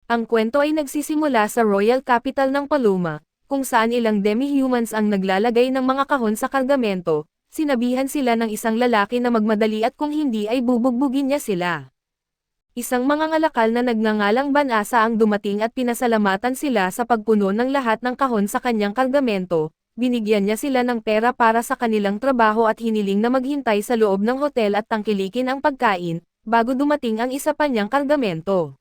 Ang kwento ay nagsisimula sa Royal Capital ng Paloma, kung saan ilang demi-humans ang naglalagay ng mga kahon sa kargamento. Sinabihan sila ng isang lalaki na magmadali at kung hindi ay bubugbugin niya sila. Isang mangangalakal na nagngangalang Ban-Asa ang dumating at pinasalamatan sila sa pagpuno ng lahat ng kahon sa kanyang kargamento. Binigyan niya sila ng pera para sa kanilang trabaho at hiniling na maghintay sa loob ng hotel at tangkilikin ang pagkain, bago dumating ang isa pa niyang kargamento.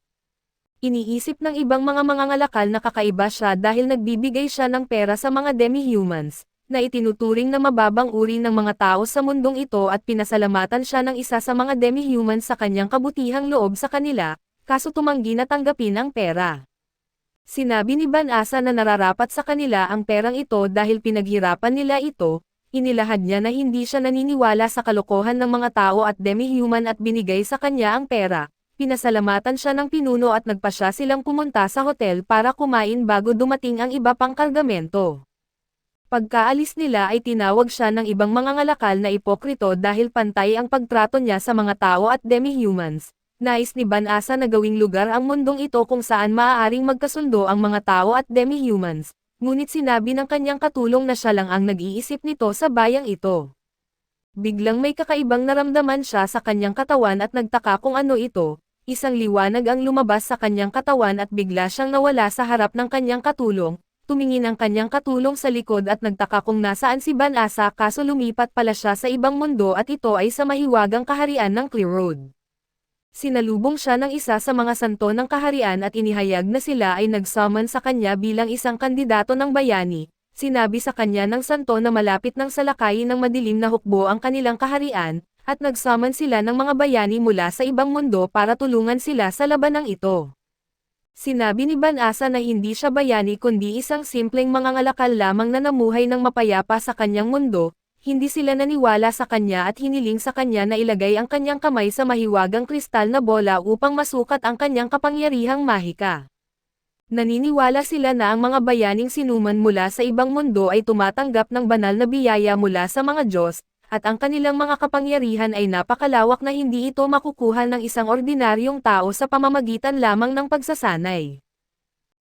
Iniisip ng ibang mga mangangalakal na kakaiba siya dahil nagbibigay siya ng pera sa mga demi-humans, na itinuturing na mababang uri ng mga tao sa mundong ito at pinasalamatan siya ng isa sa mga demi-humans sa kanyang kabutihang loob sa kanila, kaso tumanggi na tanggapin ang pera. Sinabi ni Ban-Asa na nararapat sa kanila ang perang ito dahil pinaghirapan nila ito. Inilahad niya na hindi siya naniniwala sa kalokohan ng mga tao at demi-human at binigay sa kanya ang pera. Pinasalamatan siya ng pinuno at nagpasya silang pumunta sa hotel para kumain bago dumating ang iba pang kargamento. Pagkaalis nila ay tinawag siya ng ibang mangangalakal na ipokrito dahil pantay ang pagtrato niya sa mga tao at demi-humans. Nais ni Ban-Asa na gawing lugar ang mundong ito kung saan maaaring magkasundo ang mga tao at demi-humans, ngunit sinabi ng kanyang katulong na siya lang ang nag-iisip nito sa bayang ito. Biglang may kakaibang naramdaman siya sa kanyang katawan at nagtaka kung ano ito. Isang liwanag ang lumabas sa kanyang katawan at bigla siyang nawala sa harap ng kanyang katulong. Tumingin ang kanyang katulong sa likod at nagtaka kung nasaan si Ban-Asa kaso lumipat pala siya sa ibang mundo at ito ay sa mahiwagang kaharian ng Clear Road. Sinalubong siya ng isa sa mga santo ng kaharian at inihayag na sila ay nag-summon sa kanya bilang isang kandidato ng bayani. Sinabi sa kanya ng santo na malapit ng salakayin ng madilim na hukbo ang kanilang kaharian, at nagsummon sila ng mga bayani mula sa ibang mundo para tulungan sila sa labanang ito. Sinabi ni Ban-Asa na hindi siya bayani kundi isang simpleng mangangalakal lamang na namuhay ng mapayapa sa kanyang mundo. Hindi sila naniwala sa kanya at hiniling sa kanya na ilagay ang kanyang kamay sa mahiwagang kristal na bola upang masukat ang kanyang kapangyarihang mahika. Naniniwala sila na ang mga bayaning sinuman mula sa ibang mundo ay tumatanggap ng banal na biyaya mula sa mga Diyos, at ang kanilang mga kapangyarihan ay napakalawak na hindi ito makukuha ng isang ordinaryong tao sa pamamagitan lamang ng pagsasanay.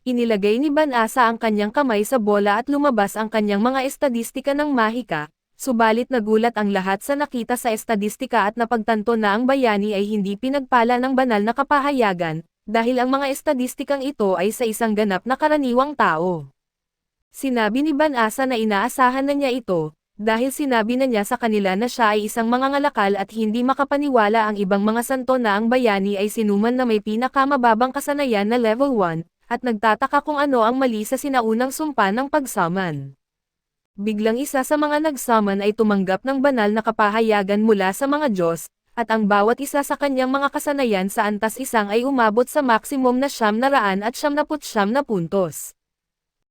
Inilagay ni Ban-Asa ang kanyang kamay sa bola at lumabas ang kanyang mga estadistika ng mahika, subalit nagulat ang lahat sa nakita sa estadistika at napagtanto na ang bayani ay hindi pinagpala ng banal na kapahayagan, dahil ang mga estadistikang ito ay sa isang ganap na karaniwang tao. Sinabi ni Ban-Asa na inaasahan na niya ito, dahil sinabi na niya sa kanila na siya ay isang mangangalakal at hindi makapaniwala ang ibang mga santo na ang bayani ay sinuman na may pinakamababang kasanayan na level 1, at nagtataka kung ano ang mali sa sinaunang sumpa ng pagsaman. Biglang isa sa mga nagsaman ay tumanggap ng banal na kapahayagan mula sa mga Diyos, at ang bawat isa sa kanyang mga kasanayan sa antas isang ay umabot sa maximum na 999 na puntos.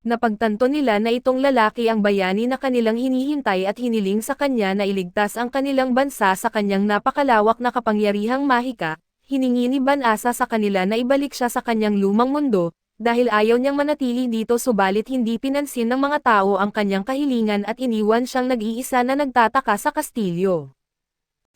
Napagtanto nila na itong lalaki ang bayani na kanilang hinihintay at hiniling sa kanya na iligtas ang kanilang bansa sa kanyang napakalawak na kapangyarihang mahika. Hiningi ni Ban-Asa sa kanila na ibalik siya sa kanyang lumang mundo, dahil ayaw niyang manatili dito subalit hindi pinansin ng mga tao ang kanyang kahilingan at iniwan siyang nag-iisa na nagtataka sa kastilyo.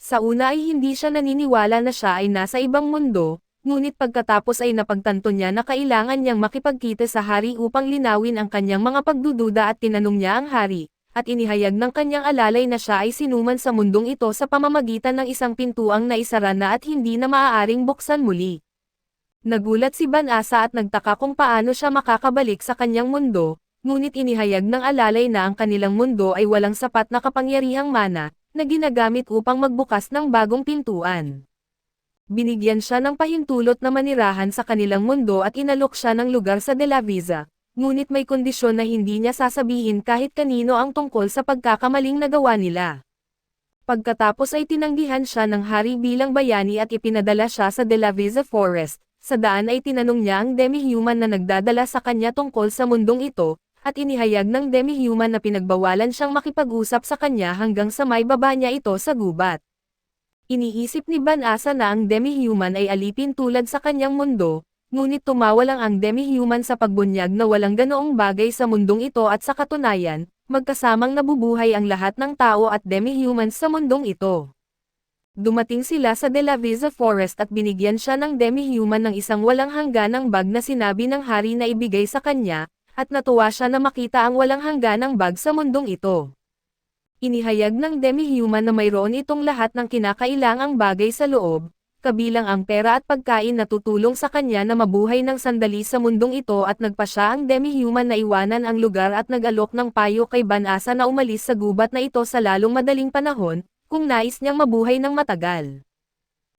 Sa una ay hindi siya naniniwala na siya ay nasa ibang mundo, ngunit pagkatapos ay napagtanto niya na kailangan niyang makipagkita sa hari upang linawin ang kanyang mga pagdududa at tinanong niya ang hari, at inihayag ng kanyang alalay na siya ay sinuman sa mundong ito sa pamamagitan ng isang pintuang naisara na at hindi na maaaring buksan muli. Nagulat si Ban-Asa at nagtaka kung paano siya makakabalik sa kanyang mundo, ngunit inihayag ng alalay na ang kanilang mundo ay walang sapat na kapangyarihang mana, na ginagamit upang magbukas ng bagong pintuan. Binigyan siya ng pahintulot na manirahan sa kanilang mundo at inalok siya ng lugar sa De La Visa, ngunit may kondisyon na hindi niya sasabihin kahit kanino ang tungkol sa pagkakamaling nagawa nila. Pagkatapos ay tinanggihan siya ng hari bilang bayani at ipinadala siya sa De La Visa Forest. Sa daan ay tinanong niya ang demi-human na nagdadala sa kanya tungkol sa mundong ito, at inihayag ng demi-human na pinagbawalan siyang makipag-usap sa kanya hanggang sa may baba niya ito sa gubat. Iniisip ni Ban-Asa na ang demi-human ay alipin tulad sa kanyang mundo, ngunit tumawa lang ang demi-human sa pagbunyag na walang ganoong bagay sa mundong ito at sa katunayan, magkasamang nabubuhay ang lahat ng tao at demi-humans sa mundong ito. Dumating sila sa De La Visa Forest at binigyan siya ng demi-human ng isang walang hangganang bag na sinabi ng hari na ibigay sa kanya, at natuwa siya na makita ang walang hangganang bag sa mundong ito. Inihayag ng demi-human na mayroon itong lahat ng kinakailangang bagay sa loob, kabilang ang pera at pagkain na tutulong sa kanya na mabuhay ng sandali sa mundong ito at nagpa siya ang demi-human na iwanan ang lugar at nag-alok ng payo kay Ban-Asa na umalis sa gubat na ito sa lalong madaling panahon, kung nais niyang mabuhay ng matagal.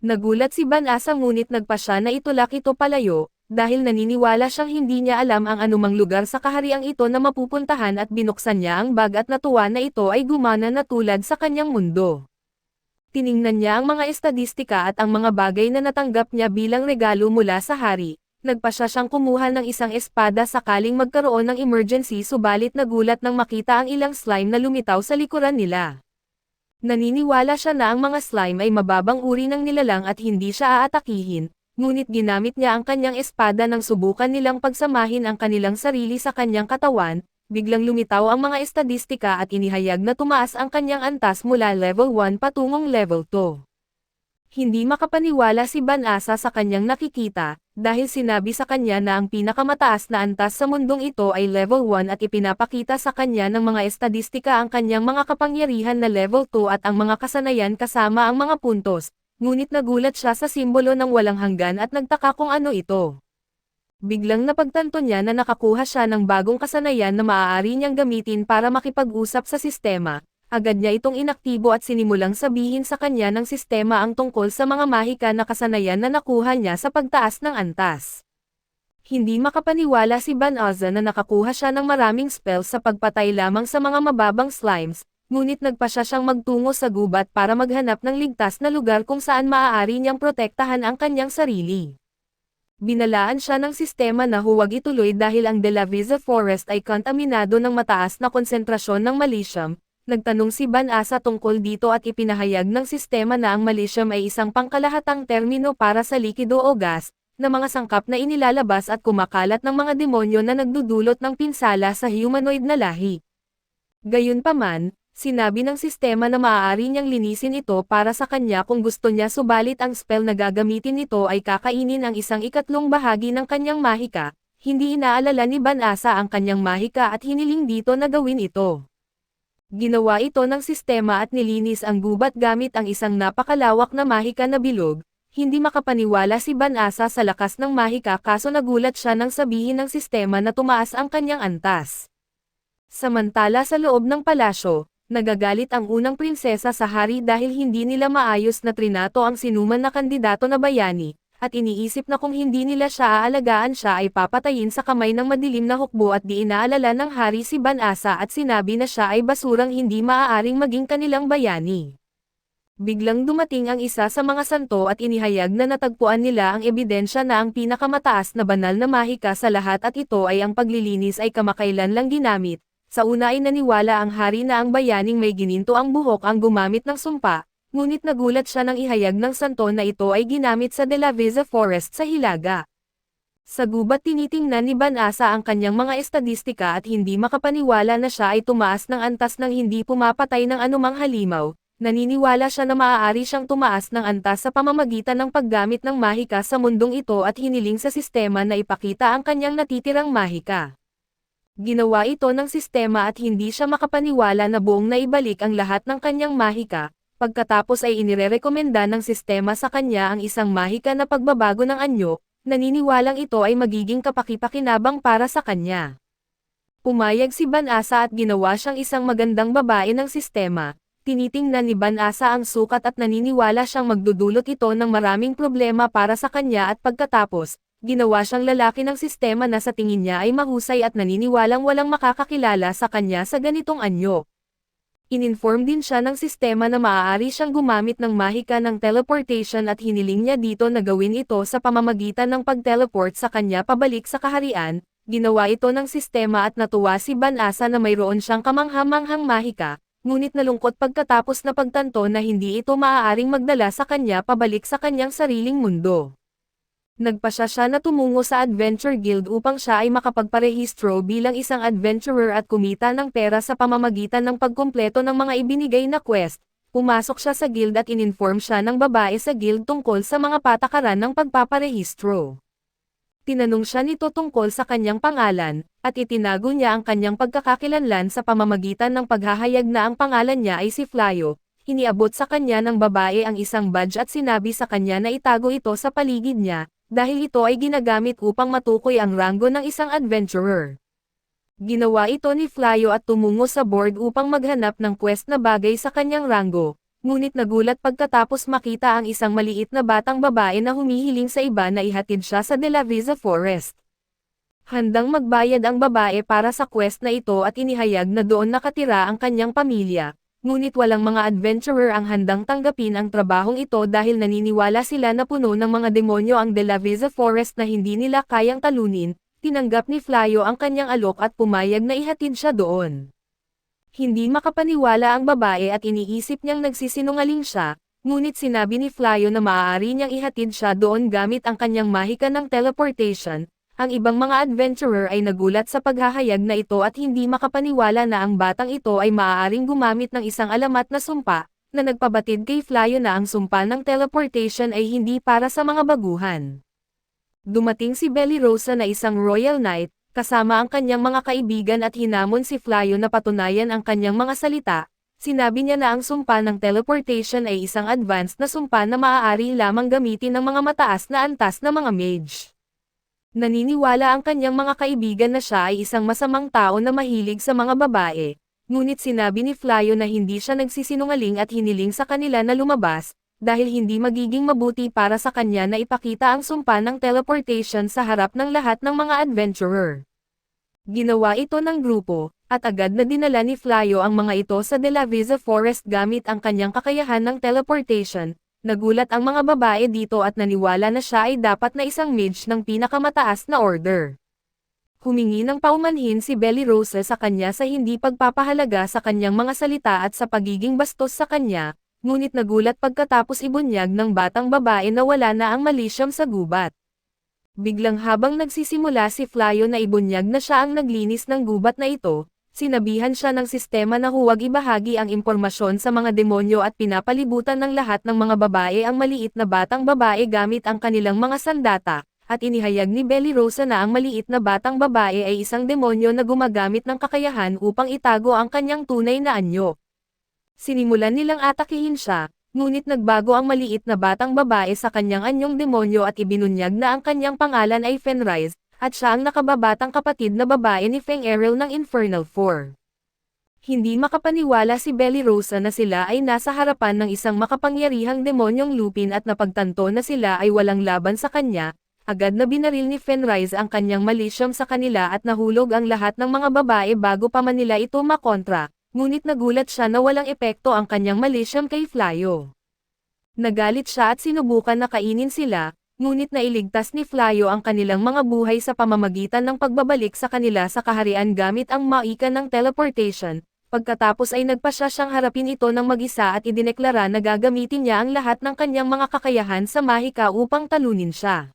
Nagulat si Ban-Asa ngunit nagpa siya na itulak ito palayo, dahil naniniwala siyang hindi niya alam ang anumang lugar sa kahariang ito na mapupuntahan at binuksan niya ang bag at natuwa na ito ay gumana na tulad sa kanyang mundo. Tiningnan niya ang mga estadistika at ang mga bagay na natanggap niya bilang regalo mula sa hari. Nagpa siya siyang kumuha ng isang espada sakaling magkaroon ng emergency subalit nagulat nang makita ang ilang slime na lumitaw sa likuran nila. Naniniwala siya na ang mga slime ay mababang uri ng nilalang at hindi siya aatakihin, ngunit ginamit niya ang kanyang espada nang subukan nilang pagsamahin ang kanilang sarili sa kanyang katawan. Biglang lumitaw ang mga estadistika at inihayag na tumaas ang kanyang antas mula level 1 patungong level 2. Hindi makapaniwala si Ban-Asa sa kanyang nakikita, dahil sinabi sa kanya na ang pinakamataas na antas sa mundong ito ay level 1 at ipinapakita sa kanya ng mga estadistika ang kanyang mga kapangyarihan na level 2 at ang mga kasanayan kasama ang mga puntos, ngunit nagulat siya sa simbolo ng walang hanggan at nagtaka kung ano ito. Biglang napagtanto niya na nakakuha siya ng bagong kasanayan na maaari niyang gamitin para makipag-usap sa sistema. Agad niya itong inaktibo at sinimulang sabihin sa kanya ng sistema ang tungkol sa mga mahika na kasanayan na nakuha niya sa pagtaas ng antas. Hindi makapaniwala si Ban-Asa na nakakuha siya ng maraming spells sa pagpatay lamang sa mga mababang slimes, ngunit nagpa siya siyang magtungo sa gubat para maghanap ng ligtas na lugar kung saan maaari niyang protektahan ang kanyang sarili. Binalaan siya ng sistema na huwag ituloy dahil ang De La Visa Forest ay kontaminado ng mataas na konsentrasyon ng malaysium. Nagtanong si Ban-Asa tungkol dito at ipinahayag ng sistema na ang malaysium ay isang pangkalahatang termino para sa likido o gas, na mga sangkap na inilalabas at kumakalat ng mga demonyo na nagdudulot ng pinsala sa humanoid na lahi. Gayunpaman, sinabi ng sistema na maaari niyang linisin ito para sa kanya kung gusto niya subalit ang spell na gagamitin nito ay kakainin ang 1/3 bahagi ng kanyang mahika. Hindi inaalala ni Ban-Asa ang kanyang mahika at hiniling dito na gawin ito. Ginawa ito ng sistema at nilinis ang gubat gamit ang isang napakalawak na mahika na bilog. Hindi makapaniwala si Ban-Asa sa lakas ng mahika kaso nagulat siya nang sabihin ng sistema na tumaas ang kanyang antas. Samantala sa loob ng palasyo, nagagalit ang unang prinsesa sa hari dahil hindi nila maayos na trinato ang sinuman na kandidato na bayani, at iniisip na kung hindi nila siya aalagaan siya ay papatayin sa kamay ng madilim na hukbo at di inaalala ng hari si Ban-Asa at sinabi na siya ay basurang hindi maaaring maging kanilang bayani. Biglang dumating ang isa sa mga santo at inihayag na natagpuan nila ang ebidensya na ang pinakamataas na banal na mahika sa lahat at ito ay ang paglilinis ay kamakailan lang ginamit. Sa una ay naniwala ang hari na ang bayaning may gininto ang buhok ang gumamit ng sumpa, ngunit nagulat siya nang ihayag ng santo na ito ay ginamit sa De La Visa Forest sa Hilaga. Sa gubat tinitingnan ni Ban-Asa ang kanyang mga estadistika at hindi makapaniwala na siya ay tumaas ng antas ng hindi pumapatay ng anumang halimaw. Naniniwala siya na maaari siyang tumaas ng antas sa pamamagitan ng paggamit ng mahika sa mundong ito at hiniling sa sistema na ipakita ang kanyang natitirang mahika. Ginawa ito ng sistema at hindi siya makapaniwala na buong naibalik ang lahat ng kanyang mahika, pagkatapos ay inirerekomenda ng sistema sa kanya ang isang mahika na pagbabago ng anyo, naniniwalang ito ay magiging kapaki-pakinabang para sa kanya. Pumayag si Ban-Asa at ginawa siyang isang magandang babae ng sistema, tinitingnan ni Ban-Asa ang sukat at naniniwala siyang magdudulot ito ng maraming problema para sa kanya at pagkatapos, ginawa siyang lalaki ng sistema na sa tingin niya ay mahusay at naniniwalang walang makakakilala sa kanya sa ganitong anyo. Ininform din siya ng sistema na maaari siyang gumamit ng mahika ng teleportation at hiniling niya dito na gawin ito sa pamamagitan ng pag-teleport sa kanya pabalik sa kaharian. Ginawa ito ng sistema at natuwa si Ban-Asa na mayroon siyang kamangha-manghang mahika, ngunit nalungkot pagkatapos na pagtanto na hindi ito maaaring magdala sa kanya pabalik sa kanyang sariling mundo. Nagpasya siya na tumungo sa Adventure Guild upang siya ay makapagparehistro bilang isang adventurer at kumita ng pera sa pamamagitan ng pagkumpleto ng mga ibinigay na quest. pumasok siya sa guild at ininform siya ng babae sa guild tungkol sa mga patakaran ng pagpaparehistro. Tinanong siya nito tungkol sa kanyang pangalan, at itinago niya ang kanyang pagkakakilanlan sa pamamagitan ng paghahayag na ang pangalan niya ay si Flayo. Iniabot sa kanya ng babae ang isang badge at sinabi sa kanya na itago ito sa paligid niya, dahil ito ay ginagamit upang matukoy ang ranggo ng isang adventurer. Ginawa ito ni Flayo at tumungo sa board upang maghanap ng quest na bagay sa kanyang ranggo, ngunit nagulat pagkatapos makita ang isang maliit na batang babae na humihiling sa iba na ihatid siya sa De La Visa Forest. Handang magbayad ang babae para sa quest na ito at inihayag na doon nakatira ang kanyang pamilya, ngunit walang mga adventurer ang handang tanggapin ang trabahong ito dahil naniniwala sila na puno ng mga demonyo ang De La Visa Forest na hindi nila kayang talunin. Tinanggap ni Flayo ang kanyang alok at pumayag na ihatid siya doon. Hindi makapaniwala ang babae at iniisip niyang nagsisinungaling siya, ngunit sinabi ni Flayo na maaari niyang ihatid siya doon gamit ang kanyang mahika ng teleportation. Ang ibang mga adventurer ay nagulat sa paghahayag na ito at hindi makapaniwala na ang batang ito ay maaaring gumamit ng isang alamat na sumpa, na nagpabatid kay Flayo na ang sumpa ng teleportation ay hindi para sa mga baguhan. Dumating si Belly Rosa na isang Royal Knight, kasama ang kanyang mga kaibigan at hinamon si Flayo na patunayan ang kanyang mga salita. Sinabi niya na ang sumpa ng teleportation ay isang advanced na sumpa na maaari lamang gamitin ng mga mataas na antas na mga mage. Naniniwala ang kanyang mga kaibigan na siya ay isang masamang tao na mahilig sa mga babae, ngunit sinabi ni Flayo na hindi siya nagsisinungaling at hiniling sa kanila na lumabas, dahil hindi magiging mabuti para sa kanya na ipakita ang sumpa ng teleportation sa harap ng lahat ng mga adventurer. Ginawa ito ng grupo, at agad na dinala ni Flayo ang mga ito sa De La Visa Forest gamit ang kanyang kakayahan ng teleportation. Nagulat ang mga babae dito at naniwala na siya ay dapat na isang mage ng pinakamataas na order. Humingi ng paumanhin si Belly Rosa sa kanya sa hindi pagpapahalaga sa kanyang mga salita at sa pagiging bastos sa kanya. Ngunit nagulat pagkatapos ibunyag ng batang babae na wala na ang malisyam sa gubat. Biglang habang nagsisimula si Flayo na ibunyag na siya ang naglinis ng gubat na ito, sinabihan siya ng sistema na huwag ibahagi ang impormasyon sa mga demonyo at pinapalibutan ng lahat ng mga babae ang maliit na batang babae gamit ang kanilang mga sandata, at inihayag ni Belly Rosa na ang maliit na batang babae ay isang demonyo na gumagamit ng kakayahan upang itago ang kanyang tunay na anyo. Sinimulan nilang atakihin siya, ngunit nagbago ang maliit na batang babae sa kanyang anyong demonyo at ibinunyag na ang kanyang pangalan ay Fenrise, at siya ang nakababatang kapatid na babae ni Feng Errol ng Infernal 4. Hindi makapaniwala si Belly Rosa na sila ay nasa harapan ng isang makapangyarihang demonyong Lupin at napagtanto na sila ay walang laban sa kanya. Agad na binaril ni Fenrise ang kanyang malisyam sa kanila at nahulog ang lahat ng mga babae bago pa man nila ito makontra. Ngunit nagulat siya na walang epekto ang kanyang malisyam kay Flayo. Nagalit siya at sinubukan na kainin sila, ngunit nailigtas ni Flayo ang kanilang mga buhay sa pamamagitan ng pagbabalik sa kanila sa kaharian gamit ang maika ng teleportation. Pagkatapos ay nagpasya siyang harapin ito ng mag-isa at idineklara na gagamitin niya ang lahat ng kanyang mga kakayahan sa mahika upang talunin siya.